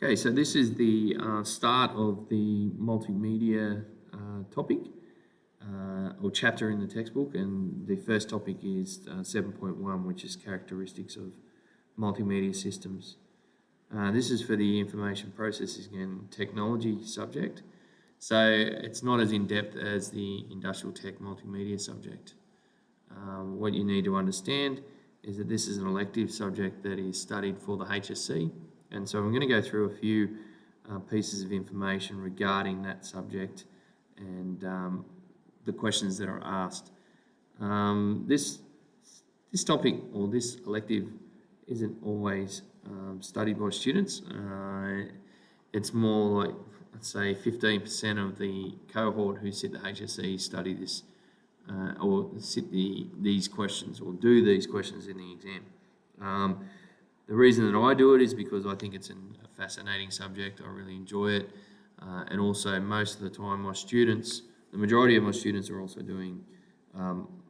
Okay, so this is the start of the multimedia topic or chapter in the textbook, and the first topic is 7.1, which is characteristics of multimedia systems. This is for the information processing and technology subject, so it's not as in-depth as the industrial tech multimedia subject. What you need to understand is that this is an elective subject that is studied for the HSC, and so I'm going to go through a few pieces of information regarding that subject and the questions that are asked. This topic or this elective isn't always studied by students. It's more like, let's say, 15% of the cohort who sit the HSC study this or sit these questions or do these questions in the exam. The reason that I do it is because I think it's a fascinating subject. I really enjoy it, and also most of the time the majority of my students are also doing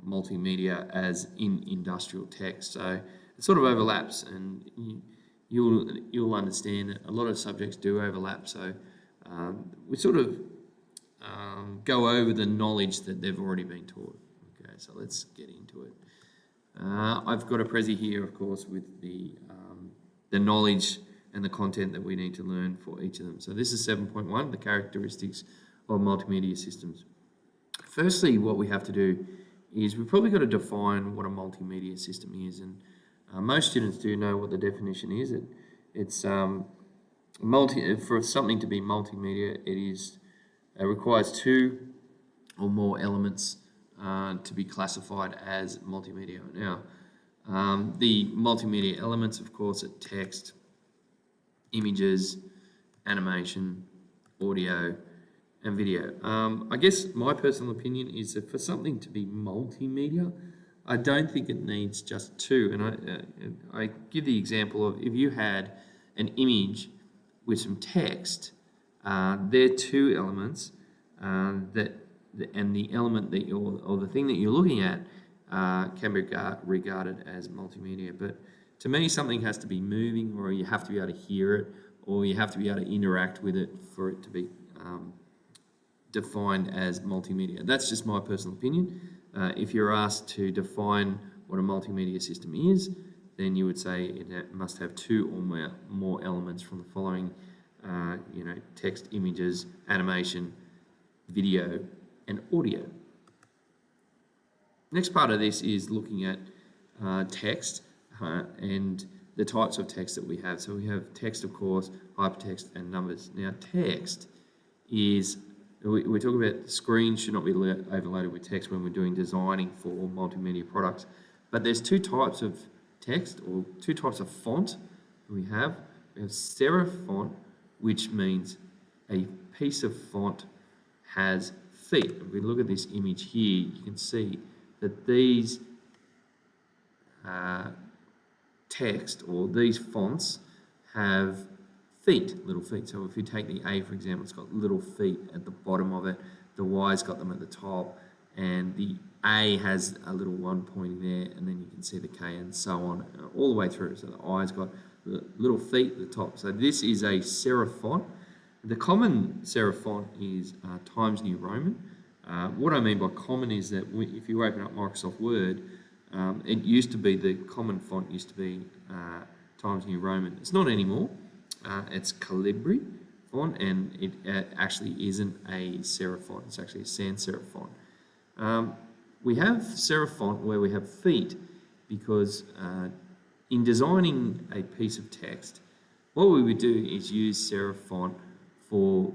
multimedia as in industrial tech, so it sort of overlaps, and you'll understand that a lot of subjects do overlap. So we sort of go over the knowledge that they've already been taught. Okay, so let's get into it. I've got a Prezi here, of course, with the knowledge and the content that we need to learn for each of them. So this is 7.1, the characteristics of multimedia systems. Firstly, what we have to do is we've probably got to define what a multimedia system is, and most students do know what the definition is. It's for something to be multimedia, it requires two or more elements to be classified as multimedia. Now, the multimedia elements, of course, are text, images, animation, audio, and video. I guess my personal opinion is that for something to be multimedia, I don't think it needs just two. And I give the example of if you had an image with some text, they're two elements and the element that or the thing that you're looking at can be regarded as multimedia. But to me, something has to be moving, or you have to be able to hear it, or you have to be able to interact with it for it to be defined as multimedia. That's just my personal opinion. If you're asked to define what a multimedia system is, then you would say it must have two or more elements from the following, text, images, animation, video, and audio. Next part of this is looking at text and the types of text that we have. So we have text, of course, hypertext, and numbers. Now, text is, we talk about screens should not be overloaded with text when we're doing designing for multimedia products. But there's two types of text, or two types of font we have. We have serif font, which means a piece of font has feet. If we look at this image here, you can see that these text or these fonts have feet, little feet. So if you take the A, for example, it's got little feet at the bottom of it, the Y's got them at the top, and the A has a little one pointing there, and then you can see the K and so on, all the way through. So the I's got the little feet at the top. So this is a serif font. The common serif font is Times New Roman. What I mean by common is that if you open up Microsoft Word, it used to be, the common font used to be Times New Roman. It's not anymore. It's Calibri font, and it actually isn't a serif font. It's actually a sans serif font. We have serif font where we have feet because in designing a piece of text, what we would do is use serif font for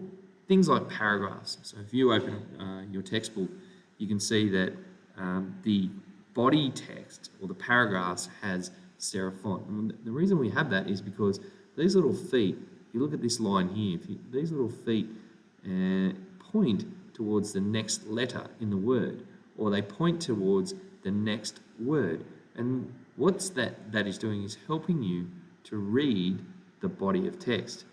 things like paragraphs. So if you open your textbook, you can see that the body text or the paragraphs has serif font. And the reason we have that is because these little feet, if you look at this line here, these little feet point towards the next letter in the word, or they point towards the next word. And what's that is doing is helping you to read the body of text.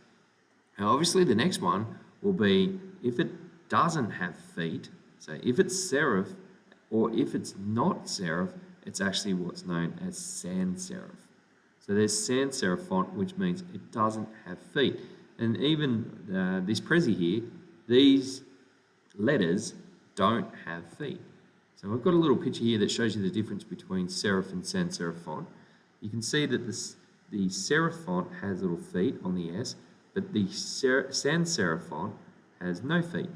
Now, obviously, the next one will be if it doesn't have feet, so if it's serif, or if it's not serif, it's actually what's known as sans serif. So there's sans serif font, which means it doesn't have feet. And even this Prezi here, these letters don't have feet. So I've got a little picture here that shows you the difference between serif and sans serif font. You can see that the serif font has little feet on the S, but the sans serif font has no feet.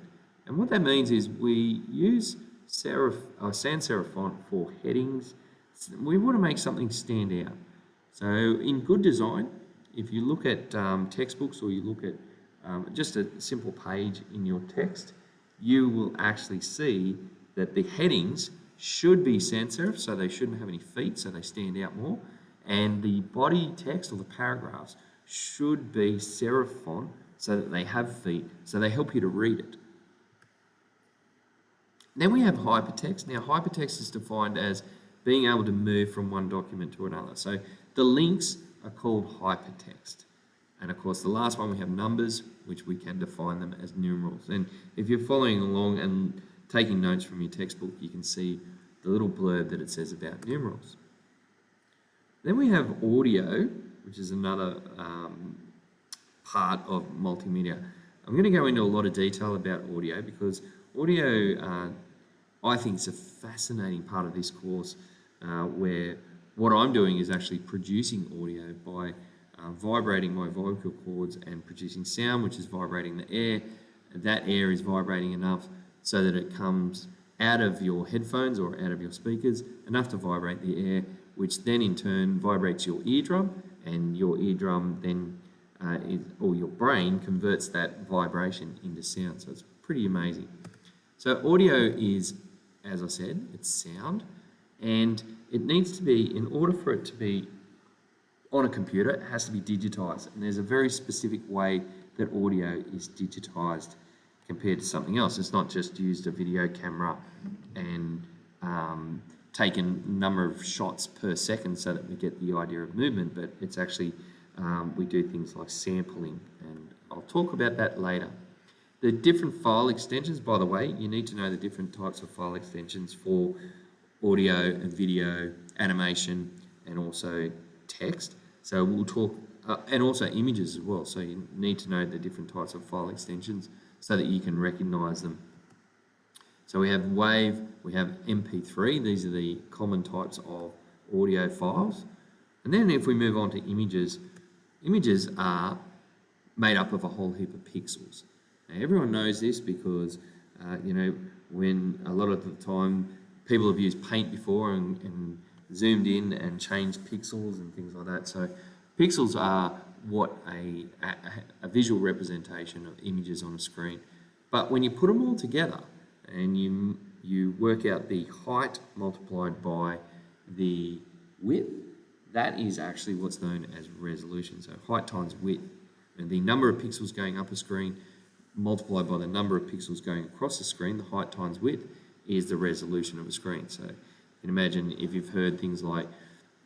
And what that means is we use sans serif font for headings. We want to make something stand out. So in good design, if you look at textbooks or you look at just a simple page in your text, you will actually see that the headings should be sans serif, so they shouldn't have any feet, so they stand out more. And the body text or the paragraphs should be serif font, so that they have feet, so they help you to read it. Then we have hypertext. Now, hypertext is defined as being able to move from one document to another. So the links are called hypertext. And of course, the last one we have numbers, which we can define them as numerals. And if you're following along and taking notes from your textbook, you can see the little blurb that it says about numerals. Then we have audio, which is another part of multimedia. I'm going to go into a lot of detail about audio because audio, I think, is a fascinating part of this course where what I'm doing is actually producing audio by vibrating my vocal cords and producing sound, which is vibrating the air. That air is vibrating enough so that it comes out of your headphones or out of your speakers, enough to vibrate the air, which then in turn vibrates your eardrum, and your eardrum then, or your brain converts that vibration into sound. So it's pretty amazing. So audio is, as I said, it's sound, and it needs to be, in order for it to be on a computer, it has to be digitized. And there's a very specific way that audio is digitized compared to something else. It's not just used a video camera and taken a number of shots per second so that we get the idea of movement, but it's actually, we do things like sampling, and I'll talk about that later. The different file extensions, by the way, you need to know the different types of file extensions for audio and video, animation, and also text. So we'll talk, and also images as well. So you need to know the different types of file extensions so that you can recognize them. So we have WAV, we have MP3. These are the common types of audio files. And then if we move on to images, images are made up of a whole heap of pixels. Now, everyone knows this because, when a lot of the time people have used Paint before and zoomed in and changed pixels and things like that. So pixels are what a visual representation of images on a screen. But when you put them all together and you work out the height multiplied by the width, that is actually what's known as resolution. So height times width, and the number of pixels going up a screen multiplied by the number of pixels going across the screen, the height times width, is the resolution of a screen. So you can imagine if you've heard things like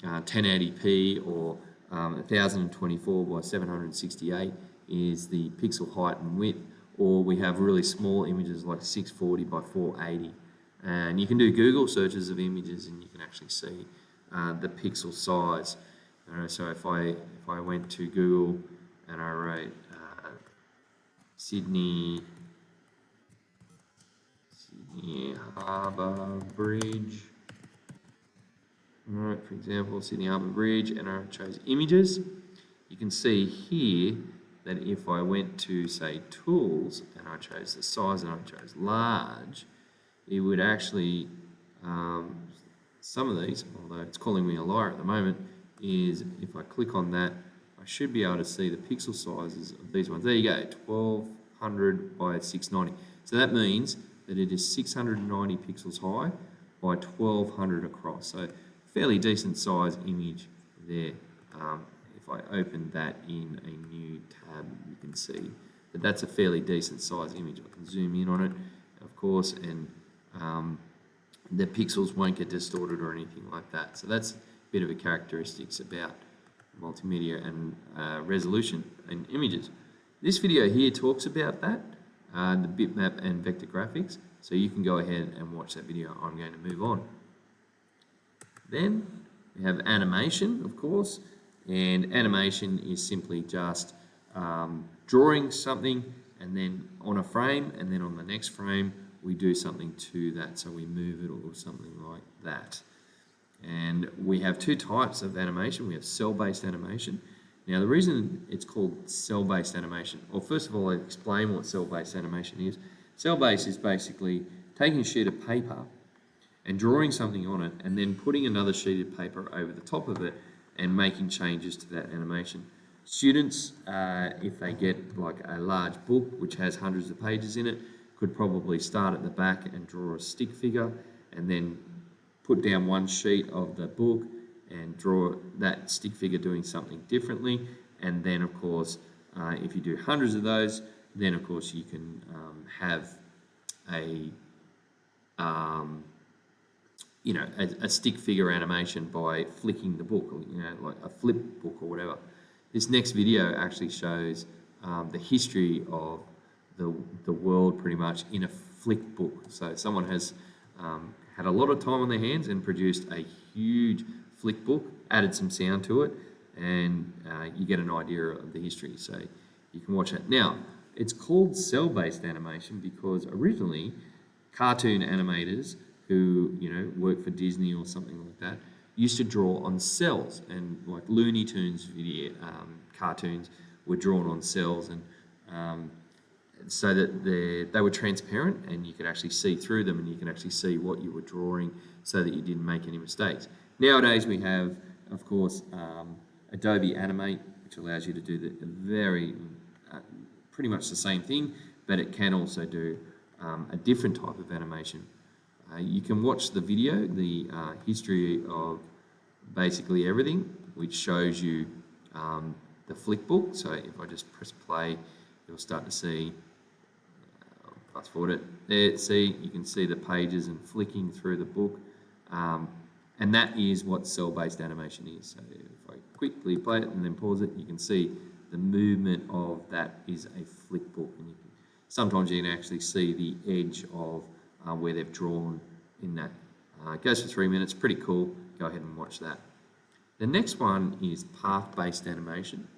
1080p or 1024 by 768 is the pixel height and width, or we have really small images like 640 by 480. And you can do Google searches of images and you can actually see the pixel size. So if I went to Google and I wrote Sydney Harbour Bridge, alright, for example, Sydney Harbour Bridge, and I chose images, you can see here that if I went to, say, tools, and I chose the size and I chose large, it would actually, some of these, although it's calling me a liar at the moment, is if I click on that, I should be able to see the pixel sizes of these ones. There you go, 1200 by 690. So that means that it is 690 pixels high by 1200 across. So fairly decent size image there. If I open that in a new tab, you can see that that's a fairly decent size image. I can zoom in on it, of course, and the pixels won't get distorted or anything like that. So that's a bit of a characteristics about multimedia and resolution in images. This video here talks about that, the bitmap and vector graphics, so you can go ahead and watch that video. I'm going to move on. Then we have animation, of course, and animation is simply just drawing something, and then on a frame, and then on the next frame we do something to that, so we move it or something like that. And we have two types of animation. We have cell-based animation. Now, the reason it's called cell-based animation, well, first of all, I'll explain what cell-based animation is. Cell-based is basically taking a sheet of paper and drawing something on it, and then putting another sheet of paper over the top of it and making changes to that animation. Students, if they get like a large book which has hundreds of pages in it, could probably start at the back and draw a stick figure, and then put down one sheet of the book and draw that stick figure doing something differently. And then, of course, if you do hundreds of those, then of course you can have a stick figure animation by flicking the book, or, like a flip book or whatever. This next video actually shows the history of the world pretty much in a flick book. So someone has had a lot of time on their hands and produced a huge flick book, added some sound to it, and you get an idea of the history. So you can watch it. Now, it's called cell-based animation because originally cartoon animators who work for Disney or something like that used to draw on cells, and like Looney Tunes video cartoons were drawn on cells, and so that they were transparent and you could actually see through them, and you can actually see what you were drawing so that you didn't make any mistakes. Nowadays we have, of course, Adobe Animate, which allows you to do the very pretty much the same thing, but it can also do a different type of animation. You can watch the video, the history of basically everything, which shows you the flick book. So if I just press play, you'll start to see, fast forward it, there, see, you can see the pages and flicking through the book. And that is what cell-based animation is. So if I quickly play it and then pause it, you can see the movement of that is a flick book. And sometimes you can actually see the edge of where they've drawn in that. It goes for 3 minutes, pretty cool. Go ahead and watch that. The next one is path-based animation.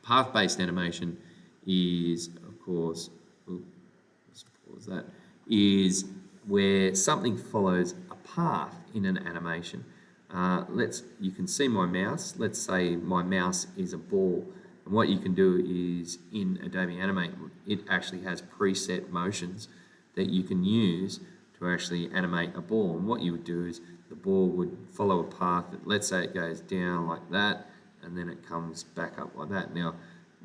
Path-based animation is, of course, let's pause that, is where something follows a path in an animation. You can see my mouse. Let's say my mouse is a ball. And what you can do is in Adobe Animate, it actually has preset motions that you can use to actually animate a ball. And what you would do is the ball would follow a path. Let's say it goes down like that, and then it comes back up like that. Now,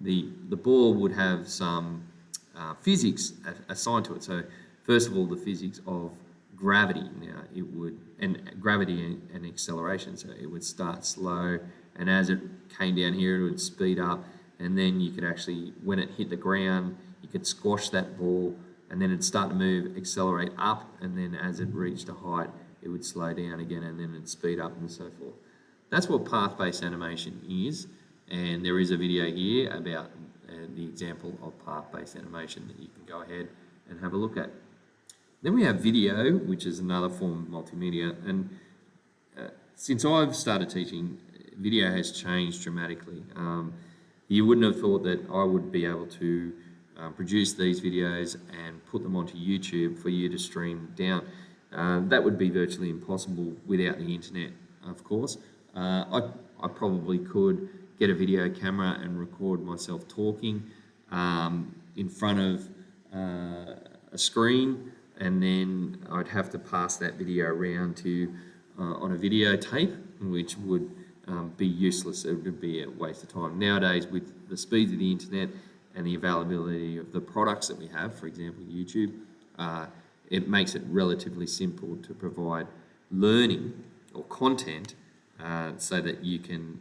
the ball would have some physics assigned to it. So first of all, the physics of gravity. Now it would, and gravity and acceleration. So it would start slow, and as it came down here, it would speed up, and then you could actually, when it hit the ground, you could squash that ball, and then it'd start to move, accelerate up, and then as it reached a height, it would slow down again, and then it'd speed up, and so forth. That's what path-based animation is, and there is a video here about the example of path-based animation that you can go ahead and have a look at. Then we have video, which is another form of multimedia, and since I've started teaching, video has changed dramatically. You wouldn't have thought that I would be able to produce these videos and put them onto YouTube for you to stream down. That would be virtually impossible without the internet, of course. I probably could get a video camera and record myself talking in front of a screen, and then I'd have to pass that video around to on a videotape, which would be useless. It would be a waste of time. Nowadays, with the speed of the internet and the availability of the products that we have, for example, YouTube, it makes it relatively simple to provide learning or content so that you can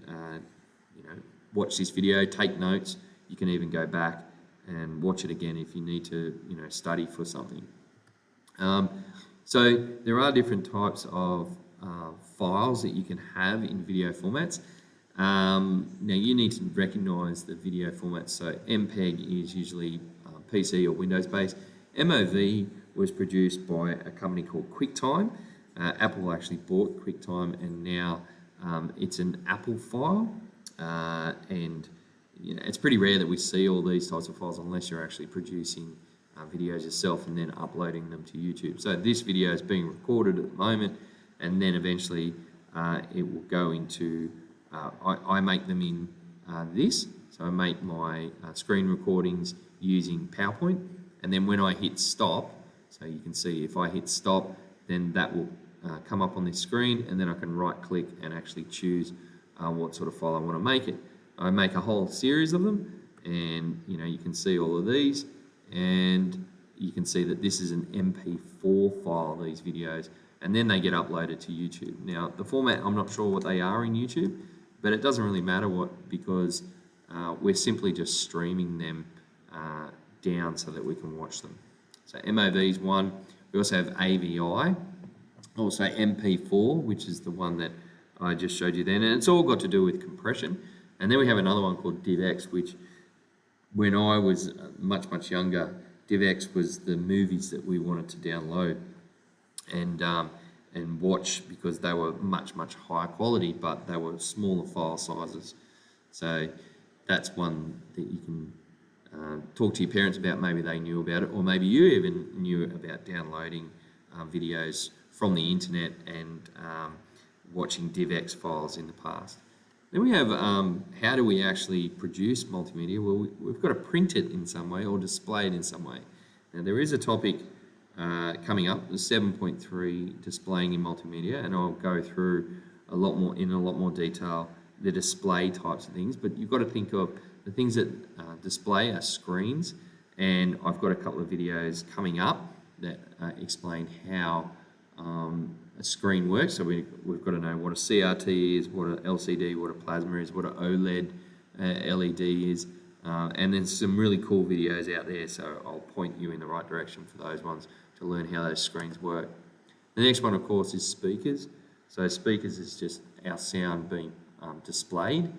watch this video, take notes. You can even go back and watch it again if you need to study for something. So there are different types of files that you can have in video formats. Now you need to recognize the video formats. So MPEG is usually PC or Windows based. MOV was produced by a company called QuickTime. Apple actually bought QuickTime, and now it's an Apple file, and it's pretty rare that we see all these types of files unless you're actually producing videos yourself and then uploading them to YouTube. So this video is being recorded at the moment, and then eventually it will go into, I make them in this. So I make my screen recordings using PowerPoint, and then when I hit stop, so you can see if I hit stop, then that will come up on this screen, and then I can right click and actually choose what sort of file I want to make it. I make a whole series of them, and you can see all of these, and you can see that this is an MP4 file, these videos, and then they get uploaded to YouTube. Now the format, I'm not sure what they are in YouTube, but it doesn't really matter because we're simply just streaming them down so that we can watch them. So MOV is one. We also have AVI, also MP4, which is the one that I just showed you then, and it's all got to do with compression. And then we have another one called DivX, which when I was much younger, DivX was the movies that we wanted to download and watch, because they were much higher quality, but they were smaller file sizes. So that's one that you can talk to your parents about. Maybe they knew about it, or maybe you even knew about downloading videos from the internet and watching DivX files in the past. Then we have how do we actually produce multimedia? Well, we've got to print it in some way or display it in some way. Now there is a topic coming up, the 7.3 displaying in multimedia, and I'll go through a lot more detail the display types of things, but you've got to think of the things that display are screens, and I've got a couple of videos coming up that explain how a screen works. So we've got to know what a CRT is, what an LCD, what a plasma is, what an OLED LED is, and then some really cool videos out there, so I'll point you in the right direction for those ones to learn how those screens work. The next one, of course, is speakers. So speakers is just our sound being displayed,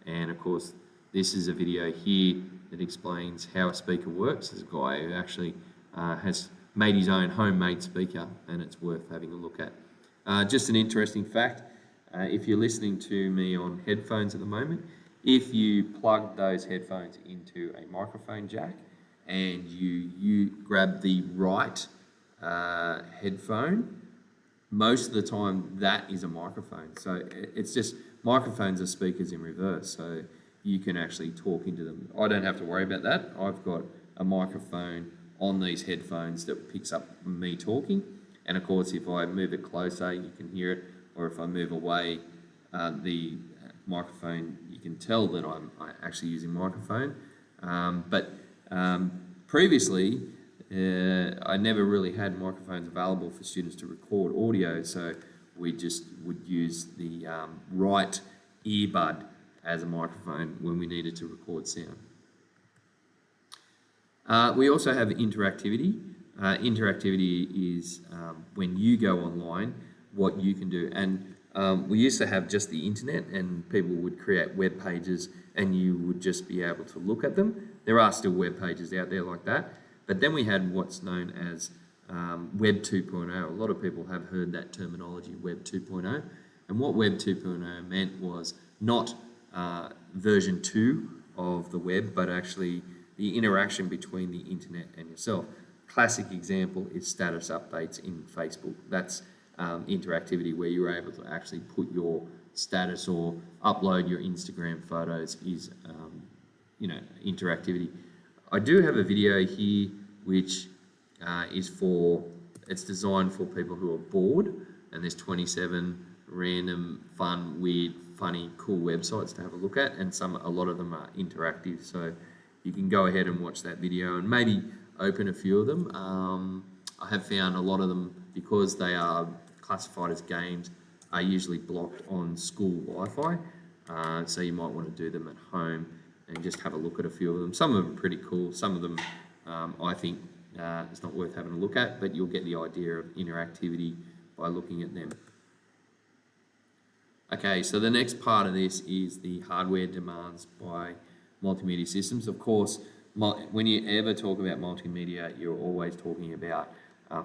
and of course this is a video here that explains how a speaker works. There's a guy who actually has made his own homemade speaker, and it's worth having a look at. Just an interesting fact, if you're listening to me on headphones at the moment, if you plug those headphones into a microphone jack and you grab the right headphone, most of the time that is a microphone. So it's just, microphones are speakers in reverse, so you can actually talk into them. I don't have to worry about that. I've got a microphone on these headphones that picks up me talking, and of course if I move it closer you can hear it, or if I move away the microphone, you can tell that I'm actually using microphone. But previously I never really had microphones available for students to record audio, so we just would use the right earbud as a microphone when we needed to record sound. We also have interactivity. Interactivity is when you go online, what you can do. And we used to have just the internet, and people would create web pages and you would just be able to look at them. There are still web pages out there like that. But then we had what's known as Web 2.0. A lot of people have heard that terminology, Web 2.0. And what Web 2.0 meant was not version 2 of the web, but actually the interaction between the internet and yourself. Classic example is status updates in Facebook. That's interactivity, where you're able to actually put your status or upload your Instagram photos is interactivity. I do have a video here which it's designed for people who are bored, and there's 27 random, fun, weird, funny, cool websites to have a look at, and a lot of them are interactive, so you can go ahead and watch that video and maybe open a few of them. I have found a lot of them, because they are classified as games, are usually blocked on school Wi-Fi, so you might want to do them at home and just have a look at a few of them. Some of them are pretty cool, some of them I think it's not worth having a look at, but you'll get the idea of interactivity by looking at them. Okay, so the next part of this is the hardware demands by multimedia systems. Of course, when you ever talk about multimedia, you're always talking about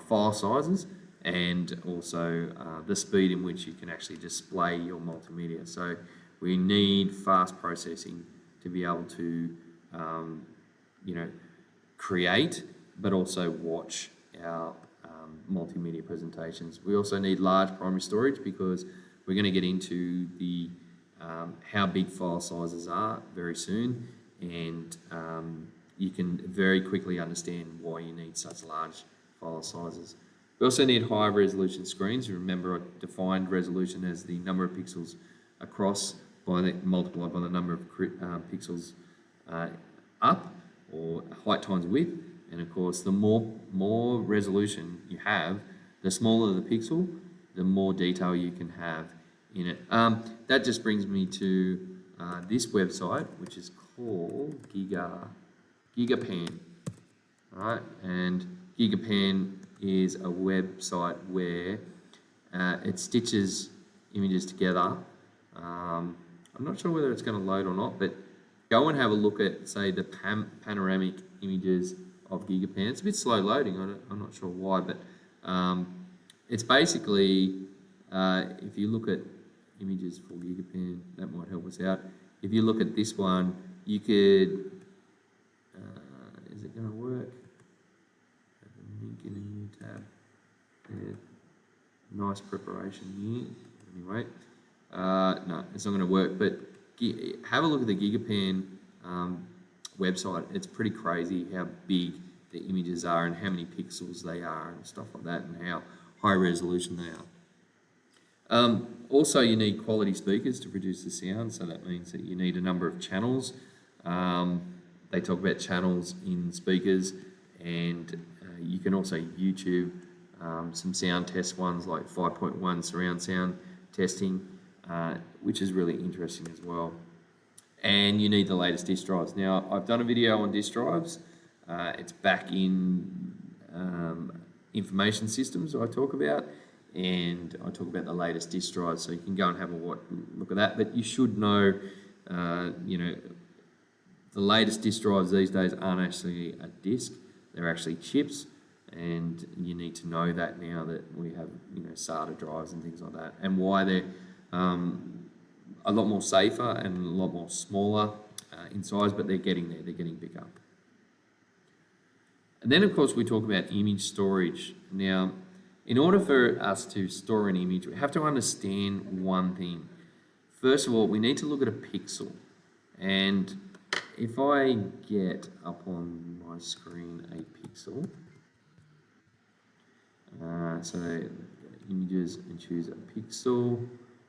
file sizes, and also the speed in which you can actually display your multimedia. So we need fast processing to be able to, create, but also watch our multimedia presentations. We also need large primary storage because we're going to get into the how big file sizes are very soon, and you can very quickly understand why you need such large file sizes. We also need high resolution screens. Remember, I defined resolution as the number of pixels across multiplied by the number of pixels up, or height times width. And of course, the more resolution you have, the smaller the pixel, the more detail you can have in it. That just brings me to this website, which is called GigaPan. All right, and GigaPan is a website where it stitches images together. I'm not sure whether it's going to load or not, but go and have a look at, say, the panoramic images of GigaPan. It's a bit slow loading, I'm not sure why, but it's basically, if you look at images for GigaPan, that might help us out. If you look at this one, you could, is it going to work? Link in a new tab. Yeah. Nice preparation here. Anyway, no, it's not going to work, but have a look at the GigaPan website. It's pretty crazy how big the images are and how many pixels they are and stuff like that, and how high resolution they are. Also, you need quality speakers to produce the sound, so that means that you need a number of channels. They talk about channels in speakers, and you can also YouTube some sound test ones like 5.1 surround sound testing, which is really interesting as well. And you need the latest disk drives. Now, I've done a video on disk drives. It's back in information systems I talk about, and I talk about the latest disk drives, so you can go and have a look at that. But you should know, the latest disk drives these days aren't actually a disk; they're actually chips, and you need to know that now that we have, SATA drives and things like that, and why they're a lot more safer and a lot more smaller in size, but they're getting there, they're getting bigger. And then, of course, we talk about image storage. Now, in order for us to store an image, we have to understand one thing. First of all, we need to look at a pixel. And if I get up on my screen a pixel, so images and choose a pixel,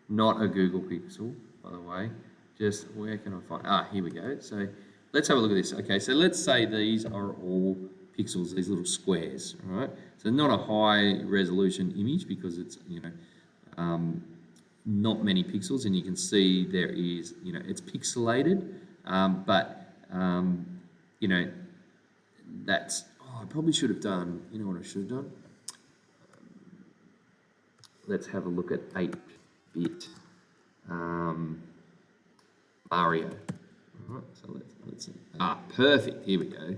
not a Google pixel, by the way. Just where can I find? Here we go. So let's have a look at this. Okay, so let's say these are all pixels, these little squares, all right? So not a high resolution image because it's, not many pixels, and you can see there is, it's pixelated, but, that's, I probably should have done, what I should have done? Let's have a look at 8-bit Mario. All right, so let's see. Perfect. Here we go.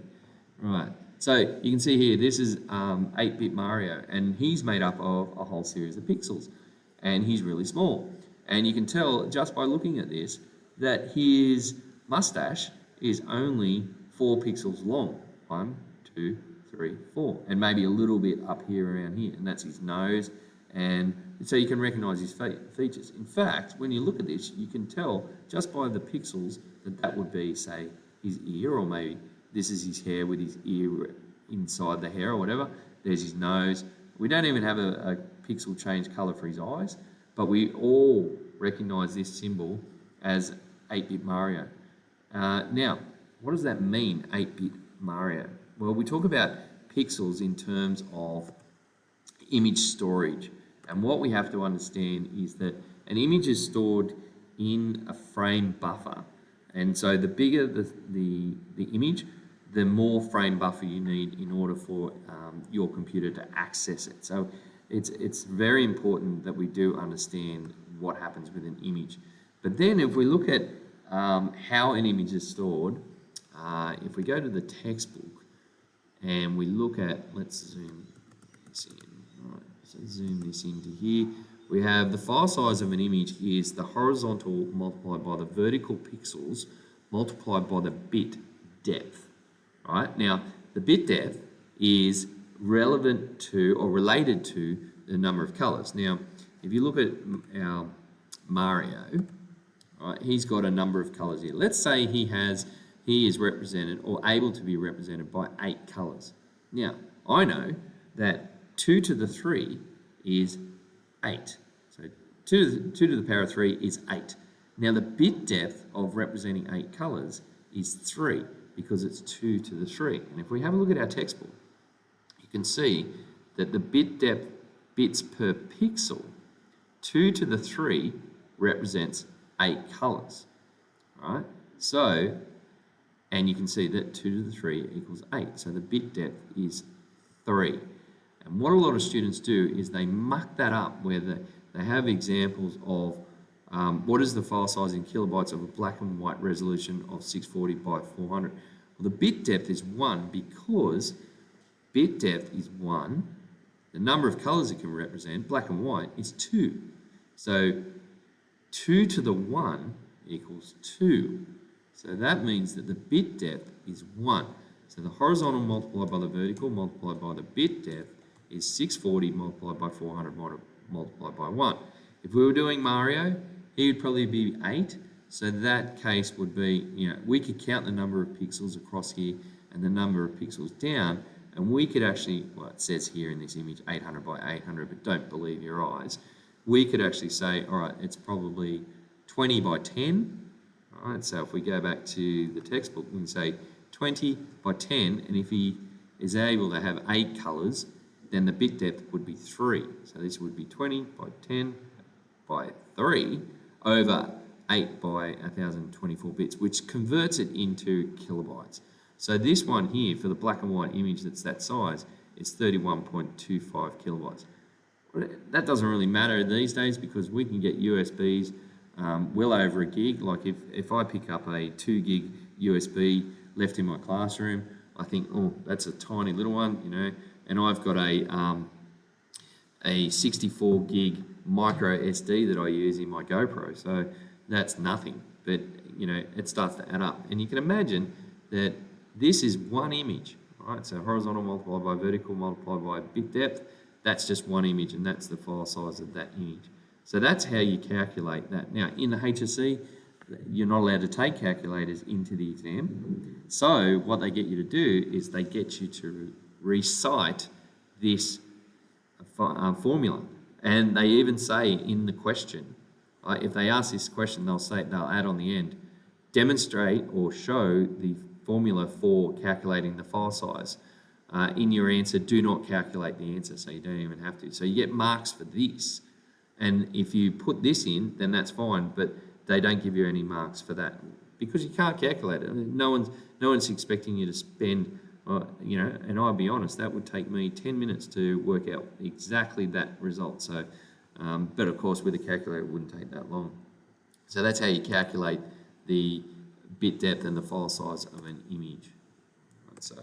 Right. So you can see here, this is 8-bit Mario, and he's made up of a whole series of pixels, and he's really small. And you can tell just by looking at this that his mustache is only 4 pixels long. 1, 2, 3, 4, and maybe a little bit up here around here, and that's his nose. And so you can recognize his features. In fact, when you look at this, you can tell just by the pixels that would be, say, his ear, or maybe this is his hair with his ear inside the hair or whatever. There's his nose. We don't even have a pixel change color for his eyes, but we all recognize this symbol as 8-bit Mario. Now, what does that mean, 8-bit Mario? Well, we talk about pixels in terms of image storage. And what we have to understand is that an image is stored in a frame buffer. And so the bigger the image, the more frame buffer you need in order for your computer to access it. So it's very important that we do understand what happens with an image. But then if we look at how an image is stored, if we go to the textbook and we look at, let's zoom this in. All right, so zoom this into here. We have the file size of an image is the horizontal multiplied by the vertical pixels multiplied by the bit depth, right? Now, the bit depth is relevant to or related to the number of colors. Now, if you look at our Mario, right, he's got a number of colors here. Let's say he is represented or able to be represented by 8 colors. Now, I know that 2 to the 3 is 8. So 2 to the power of 3 is 8. Now, the bit depth of representing 8 colors is 3 because it's 2 to the 3. And if we have a look at our textbook, you can see that the bit depth bits per pixel, 2 to the 3 represents 8 colors, right? So, and you can see that 2 to the 3 equals 8. So the bit depth is 3. And what a lot of students do is they muck that up where they have examples of what is the file size in kilobytes of a black and white resolution of 640 by 400. Well, the bit depth is 1 because bit depth is 1. The number of colors it can represent, black and white, is 2. So 2 to the 1 equals 2. So that means that the bit depth is 1. So the horizontal multiplied by the vertical multiplied by the bit depth is 640 multiplied by 400 multiplied by 1. If we were doing Mario, he would probably be 8. So that case would be, we could count the number of pixels across here and the number of pixels down, and we could actually, well, it says here in this image 800 by 800, but don't believe your eyes. We could actually say, all right, it's probably 20 by 10. All right, so if we go back to the textbook, we can say 20 by 10, and if he is able to have 8 colors, then the bit depth would be 3. So this would be 20 by 10 by 3 over 8 by 1024 bits, which converts it into kilobytes. So this one here, for the black and white image that's that size, is 31.25 kilobytes. That doesn't really matter these days because we can get USBs well over a gig. Like if I pick up a 2 gig USB left in my classroom, I think, oh, that's a tiny little one, and I've got a 64 gig micro SD that I use in my GoPro. So that's nothing, but it starts to add up. And you can imagine that this is one image, right? So horizontal multiplied by vertical multiplied by bit depth, that's just one image, and that's the file size of that image. So that's how you calculate that. Now, in the HSC, you're not allowed to take calculators into the exam. So what they get you to do is they get you to recite this formula. And they even say in the question, if they ask this question, they'll add on the end, demonstrate or show the formula for calculating the file size. In your answer, do not calculate the answer, so you don't even have to. So you get marks for this. And if you put this in, then that's fine, but they don't give you any marks for that because you can't calculate it. I mean, no one's expecting you to spend, and I'll be honest, that would take me 10 minutes to work out exactly that result. So, but of course, with a calculator, it wouldn't take that long. So that's how you calculate the bit depth and the file size of an image. Right, so,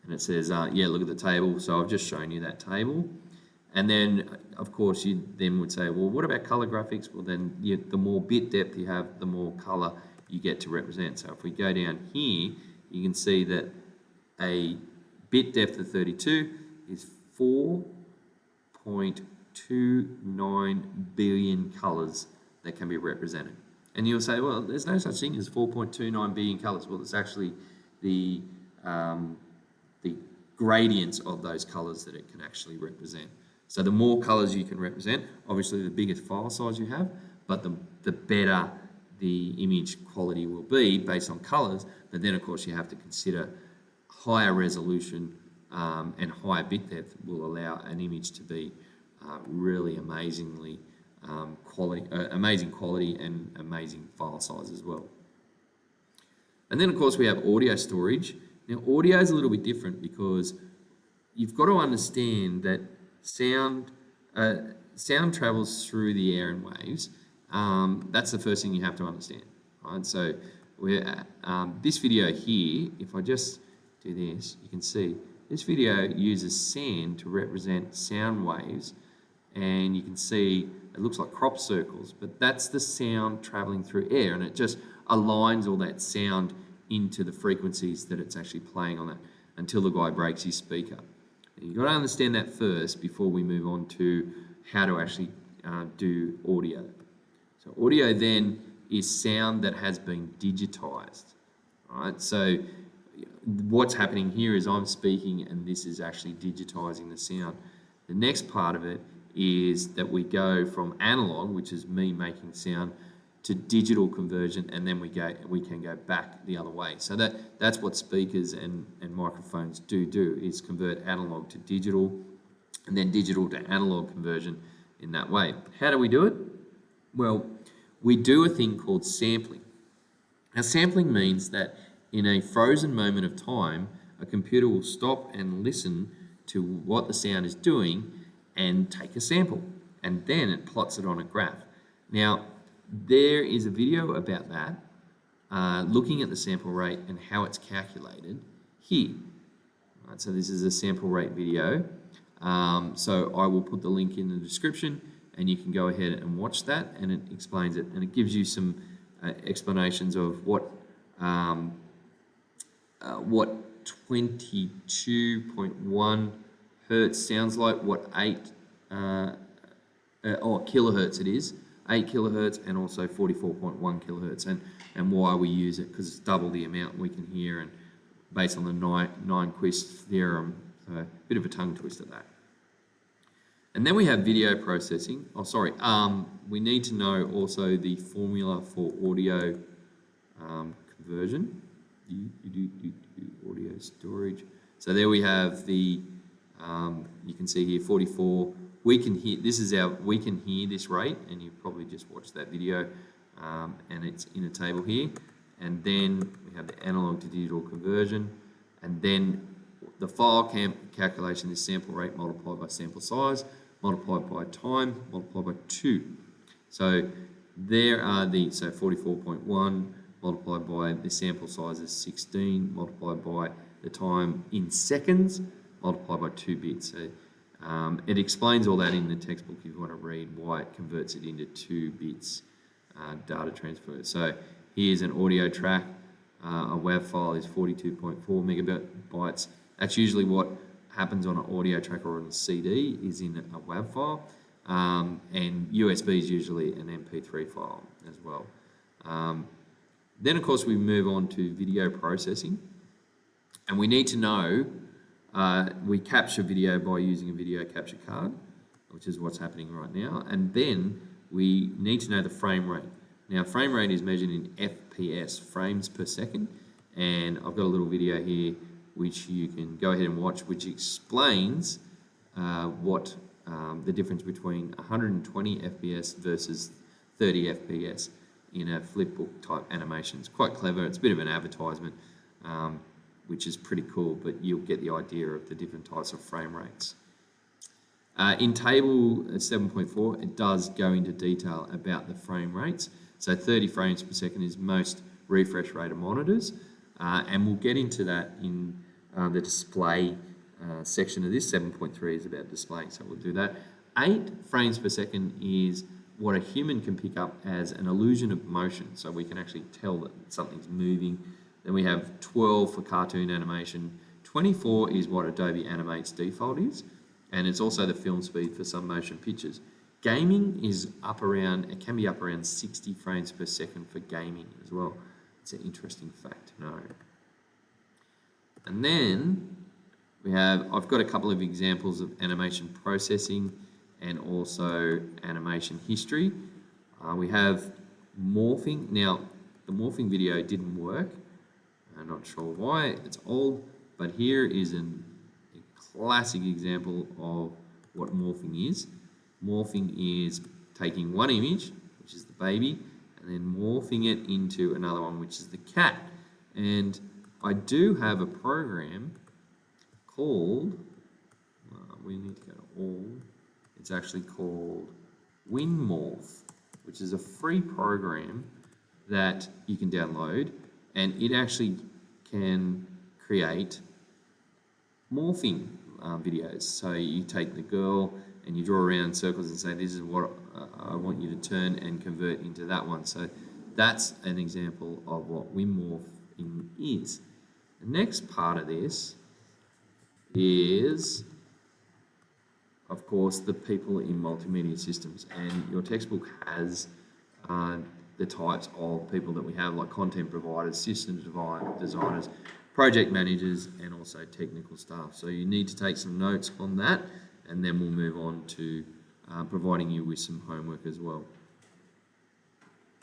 and it says, look at the table. So I've just shown you that table. And then, of course, you then would say, well, what about color graphics? Well, then the more bit depth you have, the more color you get to represent. So if we go down here, you can see that a bit depth of 32 is 4.29 billion colors that can be represented. And you'll say, well, there's no such thing as 4.29 billion colors. Well, it's actually the gradients of those colors that it can actually represent. So the more colors you can represent, obviously the bigger file size you have, but the better the image quality will be based on colors. But then, of course, you have to consider higher resolution and higher bit depth will allow an image to be really amazing quality and amazing file size as well. And then, of course, we have audio storage. Now, audio is a little bit different because you've got to understand that sound travels through the air in waves. That's the first thing you have to understand, right? So this video here, if I just do this, you can see this video uses sand to represent sound waves, and you can see it looks like crop circles, but that's the sound traveling through air, and it just aligns all that sound into the frequencies that it's actually playing on that until the guy breaks his speaker. And you've got to understand that first before we move on to how to actually do audio. So audio then is sound that has been digitized, right? So what's happening here is I'm speaking and this is actually digitizing the sound. The next part of it is that we go from analog, which is me making sound, to digital conversion, and then we can go back the other way. So that's what speakers and microphones do is convert analog to digital, and then digital to analog conversion in that way. How do we do it? Well, we do a thing called sampling. Now, sampling means that in a frozen moment of time, a computer will stop and listen to what the sound is doing and take a sample, and then it plots it on a graph. Now, there is a video about that, looking at the sample rate and how it's calculated here. Right, so this is a sample rate video. So I will put the link in the description, and you can go ahead and watch that, and it explains it, and it gives you some explanations of what 22.1 hertz sounds like, what 8 kilohertz it is, 8 kilohertz, and also 44.1 kilohertz, and why we use it, because it's double the amount we can hear, and based on the Nyquist theorem. So a bit of a tongue twister that. And then we have video processing. We need to know also the formula for audio conversion. Audio storage. So there we have the, you can see here 44. We can hear this rate, and you probably just watched that video, and it's in a table here. And then we have the analog to digital conversion, and then the file calculation is sample rate multiplied by sample size, multiplied by time, multiplied by 2. So there are so 44.1 multiplied by the sample size is 16, multiplied by the time in seconds, multiplied by 2 bits. So it explains all that in the textbook if you want to read why it converts it into 2 bits data transfer. So here's an audio track. A WAV file is 42.4 megabytes. That's usually what happens on an audio track or on a CD, is in a WAV file. And USB is usually an MP3 file as well. Then, of course, we move on to video processing. And we need to know, we capture video by using a video capture card, which is what's happening right now. And then we need to know the frame rate. Now, frame rate is measured in FPS, frames per second. And I've got a little video here which you can go ahead and watch, which explains what the difference between 120 FPS versus 30 FPS in a flipbook type animation. It's quite clever. It's a bit of an advertisement, which is pretty cool, but you'll get the idea of the different types of frame rates. In table 7.4, it does go into detail about the frame rates. So 30 frames per second is most refresh rate of monitors, and we'll get into that in the display section of this. 7.3 is about display, so we'll do that. 8 frames per second is what a human can pick up as an illusion of motion, so we can actually tell that something's moving. Then we have 12 for cartoon animation. 24 is what Adobe Animate's default is, and it's also the film speed for some motion pictures. Gaming is it can be up around 60 frames per second for gaming as well. It's an interesting fact to know. And then I've got a couple of examples of animation processing and also animation history. We have morphing. Now, the morphing video didn't work. I'm not sure why. It's old, but here is a classic example of what morphing is. Morphing is taking one image, which is the baby, and then morphing it into another one, which is the cat. And I do have a program called, we need to go to all, it's actually called WinMorph, which is a free program that you can download, and it actually can create morphing videos. So you take the girl and you draw around circles and say, this is what I want you to turn and convert into that one. So that's an example of what WinMorphing is. The next part of this is, of course, the people in multimedia systems, and your textbook has the types of people that we have, like content providers, systems designers, project managers, and also technical staff. So you need to take some notes on that, and then we'll move on to providing you with some homework as well.